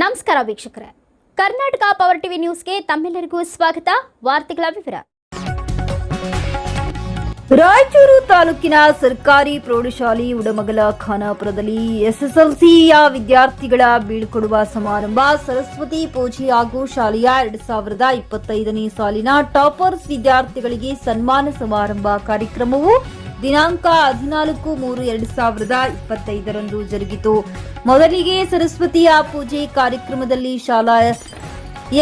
ನಮಸ್ಕಾರ ವೀಕ್ಷಕರೇ, Karnataka power TV ನ್ಯೂಸ್ಗೆ ತಮ್ಮೆಲ್ಲರಿಗೂ ಸ್ವಾಗತ. ವಾರ್ತೆಗಳ ವಿವರ. ರಾಯಚೂರು ತಾಲೂಕಿನ ಸರ್ಕಾರಿ ಪ್ರೌಢಶಾಲೆ ಉಡಮಗಲ ಖಾನಾಪುರದಲ್ಲಿ ಎಸ್ಎಸ್ಎಲ್ಸಿಯ ವಿದ್ಯಾರ್ಥಿಗಳ ಬೀಳ್ಕೊಡುವ ಸಮಾರಂಭ, ಸರಸ್ವತಿ ಪೂಜೆ ಹಾಗೂ ಶಾಲೆಯ 2025ನೇ ಸಾಲಿನ ಟಾಪರ್ಸ್ ವಿದ್ಯಾರ್ಥಿಗಳಿಗೆ ಸನ್ಮಾನ ಸಮಾರಂಭ ಕಾರ್ಯಕ್ರಮವು ದಿನಾಂಕ 14/3/2025 ಜರುಗಿತು. ಮೊದಲಿಗೆ ಸರಸ್ವತಿಯ ಪೂಜೆ ಕಾರ್ಯಕ್ರಮದಲ್ಲಿ ಶಾಲಾ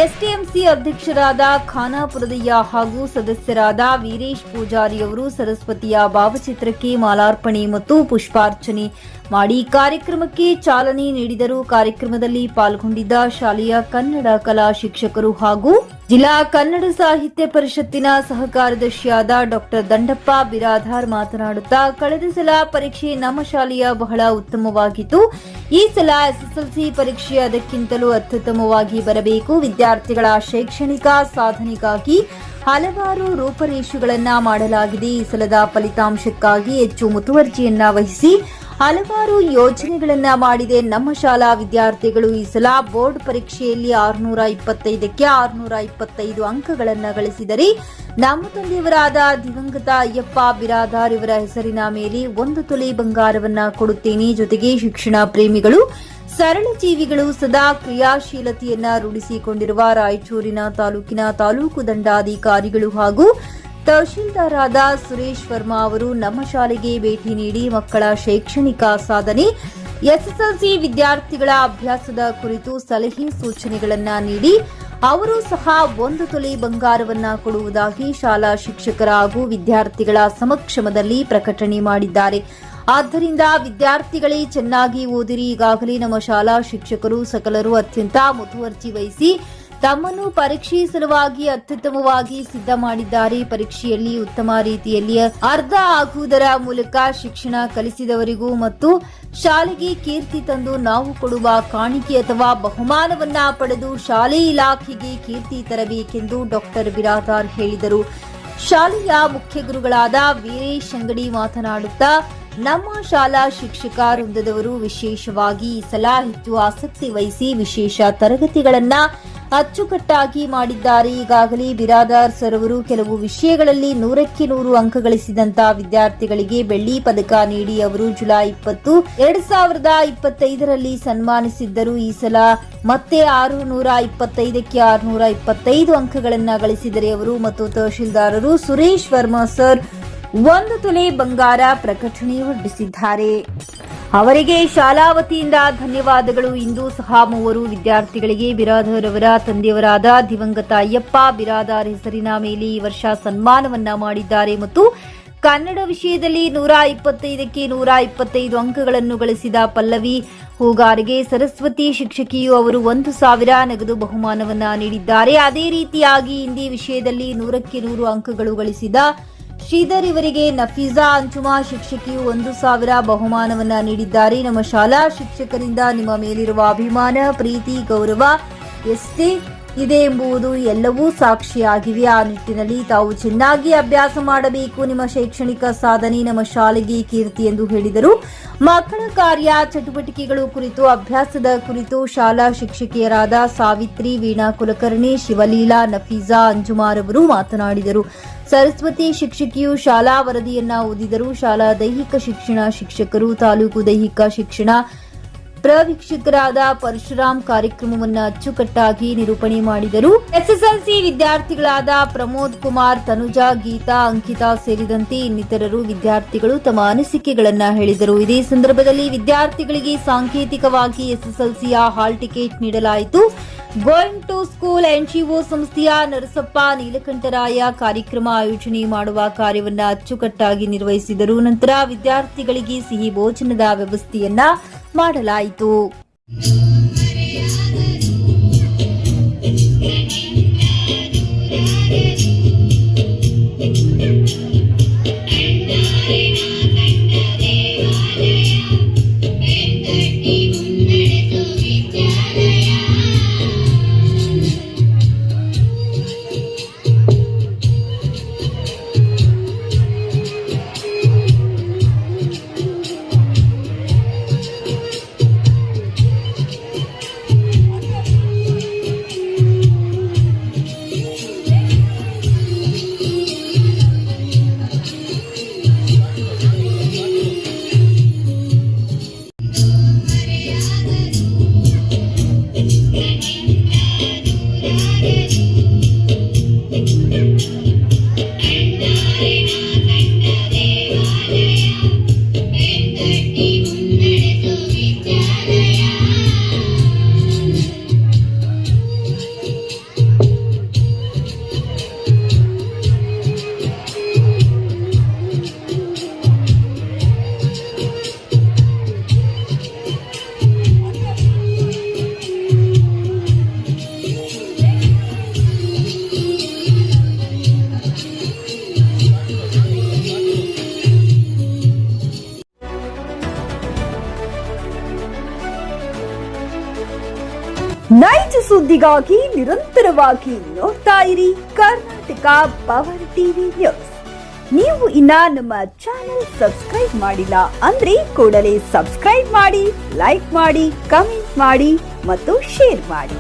ಎಸ್ಟಿಎಂಸಿ ಅಧ್ಯಕ್ಷರಾದ ಖಾನಾಪುರದಯ್ಯ ಹಾಗೂ ಸದಸ್ಯರಾದ ವೀರೇಶ್ ಪೂಜಾರಿ ಅವರು ಸರಸ್ವತಿಯ ಭಾವಚಿತ್ರಕ್ಕೆ ಮಾಲಾರ್ಪಣೆ ಮತ್ತು ಪುಷ್ಪಾರ್ಚನೆ ಮಾಡಿ ಕಾರ್ಯಕ್ರಮಕ್ಕೆ ಚಾಲನೆ ನೀಡಿದರು. ಕಾರ್ಯಕ್ರಮದಲ್ಲಿ ಪಾಲ್ಗೊಂಡಿದ್ದ ಶಾಲೆಯ ಕನ್ನಡ ಕಲಾ ಶಿಕ್ಷಕರು ಹಾಗೂ ಜಿಲ್ಲಾ ಕನ್ನಡ ಸಾಹಿತ್ಯ ಪರಿಷತ್ತಿನ ಸಹ ಕಾರ್ಯದರ್ಶಿಯಾದ ಡಾಕ್ಟರ್ ದಂಡಪ್ಪ ಬಿರಾದಾರ್ ಮಾತನಾಡುತ್ತಾ, ಕಳೆದ ಸಲ ಪರೀಕ್ಷೆ ನಮ್ಮ ಶಾಲೆಯ ಬಹಳ ಉತ್ತಮವಾಗಿತ್ತು. ಈ ಸಲ ಎಸ್ಎಸ್ಎಲ್ಸಿ ಪರೀಕ್ಷೆ ಅದಕ್ಕಿಂತಲೂ ಅತ್ಯುತ್ತಮವಾಗಿ ಬರಬೇಕು. ವಿದ್ಯಾರ್ಥಿಗಳ ಶೈಕ್ಷಣಿಕ ಸಾಧನೆಗಾಗಿ ಹಲವಾರು ರೂಪರೇಷೆಗಳನ್ನ ಮಾಡಲಾಗಿದೆ. ಈ ಸಲದ ಫಲಿತಾಂಶಕ್ಕಾಗಿ ಹೆಚ್ಚು ಮುತುವರ್ಜಿಯನ್ನ ವಹಿಸಿ ಹಲವಾರು ಯೋಜನೆಗಳನ್ನ ಮಾಡಿದೆ ನಮ್ಮ ಶಾಲಾ ವಿದ್ಯಾರ್ಥಿಗಳು. ಈ ಸಲ ಬೋರ್ಡ್ ಪರೀಕ್ಷೆಯಲ್ಲಿ 625ಕ್ಕೆ 625 ಅಂಕಗಳನ್ನು ಗಳಿಸಿದರೆ ನಮ್ಮ ತಂದೆಯವರಾದ ದಿವಂಗತ ಅಯ್ಯಪ್ಪ ಬಿರಾದಾರ್ ಇವರ ಹೆಸರಿನ ಮೇಲೆ 1 ತೊಲೆ ಬಂಗಾರವನ್ನ ಕೊಡುತ್ತೇನೆ. ಜೊತೆಗೆ ಶಿಕ್ಷಣ ಪ್ರೇಮಿಗಳು, ಸರಳ ಜೀವಿಗಳು, ಸದಾ ಕ್ರಿಯಾಶೀಲತೆಯನ್ನ ರೂಢಿಸಿಕೊಂಡಿರುವ ರಾಯಚೂರಿನ ತಾಲೂಕಿನ ತಾಲೂಕು ದಂಡಾಧಿಕಾರಿಗಳು ಹಾಗೂ ತಹಶೀಲ್ದಾರಾದ ಸುರೇಶ್ ವರ್ಮಾ ಅವರು ನಮ್ಮ ಶಾಲೆಗೆ ಭೇಟಿ ನೀಡಿ ಮಕ್ಕಳ ಶೈಕ್ಷಣಿಕ ಸಾಧನೆ, ಎಸ್ಎಸ್ಎಲ್ಸಿ ವಿದ್ಯಾರ್ಥಿಗಳ ಅಭ್ಯಾಸದ ಕುರಿತು ಸಲಹೆ ಸೂಚನೆಗಳನ್ನ ನೀಡಿ ಅವರು ಸಹ 1 ತೊಲೆ ಬಂಗಾರವನ್ನ ಕೊಡುವುದಾಗಿ ಶಾಲಾ ಶಿಕ್ಷಕರ ಹಾಗೂ ವಿದ್ಯಾರ್ಥಿಗಳ ಸಮಕ್ಷಮದಲ್ಲಿ ಪ್ರಕಟಣೆ ಮಾಡಿದ್ದಾರೆ. ಆದ್ದರಿಂದ ವಿದ್ಯಾರ್ಥಿಗಳೇ ಚೆನ್ನಾಗಿ ಓದಿರಿ. ಈಗಾಗಲೇ ನಮ್ಮ ಶಾಲಾ ಶಿಕ್ಷಕರು ಸಕಲರು ಅತ್ಯಂತ ಮುತುವರ್ಜಿ ವಹಿಸಿ ತಮ್ಮನ್ನು ಪರೀಕ್ಷೆ ಸಲುವಾಗಿ ಅತ್ಯುತ್ತಮವಾಗಿ ಸಿದ್ಧ ಮಾಡಿದ್ದಾರೆ. ಪರೀಕ್ಷೆಯಲ್ಲಿ ಉತ್ತಮ ರೀತಿಯಲ್ಲಿ ಅರ್ಧ ಆಗುವುದರ ಮೂಲಕ ಶಿಕ್ಷಣ ಕಲಿಸಿದವರಿಗೂ ಮತ್ತು ಶಾಲೆಗೆ ಕೀರ್ತಿ ತಂದು ನಾವು ಕೊಡುವ ಕಾಣಿಕೆ ಅಥವಾ ಬಹುಮಾನವನ್ನ ಪಡೆದು ಶಾಲೆ ಇಲಾಖೆಗೆ ಕೀರ್ತಿ ತರಬೇಕೆಂದು ಡಾಕ್ಟರ್ ಬಿರಾದಾರ್ ಹೇಳಿದರು. ಶಾಲೆಯ ಮುಖ್ಯ ಗುರುಗಳಾದ ವೀರೇಶ್ ಅಂಗಡಿ ಮಾತನಾಡುತ್ತಾ, ನಮ್ಮ ಶಾಲಾ ಶಿಕ್ಷಕ ವೃಂದದವರು ವಿಶೇಷವಾಗಿ ಈ ಸಲ ಹೆಚ್ಚು ಆಸಕ್ತಿ ವಹಿಸಿ ವಿಶೇಷ ತರಗತಿಗಳನ್ನ ಅಚ್ಚುಕಟ್ಟಾಗಿ ಮಾಡಿದ್ದಾರೆ. ಈಗಾಗಲೇ ಬಿರಾದಾರ್ ಸರ್ ಅವರು ಕೆಲವು ವಿಷಯಗಳಲ್ಲಿ 100ಕ್ಕೆ 100 ಅಂಕ ಗಳಿಸಿದಂತಹ ವಿದ್ಯಾರ್ಥಿಗಳಿಗೆ ಬೆಳ್ಳಿ ಪದಕ ನೀಡಿ ಅವರು ಜುಲೈ 20, 2025ರಲ್ಲಿ ಸನ್ಮಾನಿಸಿದ್ದರು. ಈ ಸಲ ಮತ್ತೆ 625ಕ್ಕೆ 625 ಅಂಕಗಳನ್ನು ಗಳಿಸಿದರೆ ಅವರು ಮತ್ತು ತಹಶೀಲ್ದಾರರು ಸುರೇಶ್ ವರ್ಮಾ ಸರ್ 1 ತೊಲೆ ಬಂಗಾರ ಪ್ರಕಟಣೆ ಹೊರಡಿಸಿದ್ದಾರೆ. ಅವರಿಗೆ ಶಾಲಾ ವತಿಯಿಂದ ಧನ್ಯವಾದಗಳು. ಇಂದು ಸಹ 3 ವಿದ್ಯಾರ್ಥಿಗಳಿಗೆ ಬಿರಾದಾರ್ ಅವರ ತಂದೆಯವರಾದ ದಿವಂಗತ ಅಯ್ಯಪ್ಪ ಬಿರಾದಾರ್ ಹೆಸರಿನ ಮೇಲೆ ಈ ವರ್ಷ ಸನ್ಮಾನವನ್ನ ಮಾಡಿದ್ದಾರೆ ಮತ್ತು ಕನ್ನಡ ವಿಷಯದಲ್ಲಿ 125ಕ್ಕೆ 125 ಅಂಕಗಳನ್ನು ಗಳಿಸಿದ ಪಲ್ಲವಿ ಹೂಗಾರಿಗೆ ಸರಸ್ವತಿ ಶಿಕ್ಷಕಿಯು ಅವರು 1,000 ನಗದು ಬಹುಮಾನವನ್ನ ನೀಡಿದ್ದಾರೆ. ಅದೇ ರೀತಿಯಾಗಿ ಹಿಂದಿ ವಿಷಯದಲ್ಲಿ 100ಕ್ಕೆ 100 ಅಂಕಗಳು ಗಳಿಸಿದ ಶ್ರೀಧರ್ ಇವರಿಗೆ ನಫೀಜಾ ಅಂಜುಮಾ ಶಿಕ್ಷಕಿಯು 1,000 ಬಹುಮಾನವನ್ನ ನೀಡಿದ್ದಾರೆ. ನಮ್ಮ ಶಾಲಾ ಶಿಕ್ಷಕರಿಂದ ನಿಮ್ಮ ಮೇಲಿರುವ ಅಭಿಮಾನ, ಪ್ರೀತಿ, ಗೌರವ ಎಷ್ಟೇ ಇದೆ ಎಂಬುದು ಎಲ್ಲವೂ ಸಾಕ್ಷಿಯಾಗಿವೆ. ಆ ನಿಟ್ಟಿನಲ್ಲಿ ತಾವು ಚೆನ್ನಾಗಿ ಅಭ್ಯಾಸ ಮಾಡಬೇಕು. ನಿಮ್ಮ ಶೈಕ್ಷಣಿಕ ಸಾಧನೆ ನಮ್ಮ ಶಾಲೆಗೆ ಕೀರ್ತಿ ಎಂದು ಹೇಳಿದರು. ಮಕ್ಕಳ ಕಾರ್ಯ ಚಟುವಟಿಕೆಗಳು ಕುರಿತು, ಅಭ್ಯಾಸದ ಕುರಿತು ಶಾಲಾ ಶಿಕ್ಷಕಿಯರಾದ ಸಾವಿತ್ರಿ, ವೀಣಾ ಕುಲಕರ್ಣಿ, ಶಿವಲೀಲಾ, ನಫೀಜಾ ಅಂಜುಮಾರ್ ಅವರು ಮಾತನಾಡಿದರು. ಸರಸ್ವತಿ ಶಿಕ್ಷಕಿಯು ಶಾಲಾ ವರದಿಯನ್ನ ಓದಿದರು. ಶಾಲಾ ದೈಹಿಕ ಶಿಕ್ಷಣ ಶಿಕ್ಷಕರು, ತಾಲೂಕು ದೈಹಿಕ ಶಿಕ್ಷಣ ಪ್ರವೀಕ್ಷಕರಾದ ಪರಶುರಾಮ್ ಕಾರ್ಯಕ್ರಮವನ್ನು ಅಚ್ಚುಕಟ್ಟಾಗಿ ನಿರೂಪಣೆ ಮಾಡಿದರು. ಎಸ್ಎಸ್ಎಲ್ಸಿ ವಿದ್ಯಾರ್ಥಿಗಳಾದ ಪ್ರಮೋದ್ ಕುಮಾರ್, ತನುಜಾ, ಗೀತಾ, ಅಂಕಿತಾ ಸೇರಿದಂತೆ ಇನ್ನಿತರರು ವಿದ್ಯಾರ್ಥಿಗಳು ತಮ್ಮ ಅನಿಸಿಕೆಗಳನ್ನು ಹೇಳಿದರು. ಇದೇ ಸಂದರ್ಭದಲ್ಲಿ ವಿದ್ಯಾರ್ಥಿಗಳಿಗೆ ಸಾಂಕೇತಿಕವಾಗಿ ಎಸ್ಎಸ್ಎಲ್ಸಿಯ ಹಾಲ್ ಟಿಕೆಟ್ ನೀಡಲಾಯಿತು. ಗೋಯಿಂಗ್ ಟು ಸ್ಕೂಲ್ ಎನ್ಜಿಒ ಸಂಸ್ಥೆಯ ನರಸಪ್ಪ ನೀಲಕಂಠರಾಯ ಕಾರ್ಯಕ್ರಮ ಆಯೋಜನೆ ಮಾಡುವ ಕಾರ್ಯವನ್ನ ಅಚ್ಚುಕಟ್ಟಾಗಿ ನಿರ್ವಹಿಸಿದರು. ನಂತರ ವಿದ್ಯಾರ್ಥಿಗಳಿಗೆ ಸಿಹಿ ಭೋಜನದ ವ್ಯವಸ್ಥೆಯನ್ನ ಮಾಡಲಾಯಿತು. ನೈಜ ಸುದ್ದಿಗಾಗಿ ನಿರಂತರವಾಗಿ ನೋಡ್ತಾ ಇರಿ ಕರ್ನಾಟಕ ಪವರ್ ಟಿವಿ ನ್ಯೂಸ್. ನೀವು ಇನ್ನ ನಮ್ಮ ಚಾನೆಲ್ ಸಬ್ಸ್ಕ್ರೈಬ್ ಮಾಡಿಲ್ಲ ಅಂದ್ರೆ ಕೂಡಲೇ ಸಬ್ಸ್ಕ್ರೈಬ್ ಮಾಡಿ, ಲೈಕ್ ಮಾಡಿ, ಕಮೆಂಟ್ ಮಾಡಿ ಮತ್ತು ಶೇರ್ ಮಾಡಿ.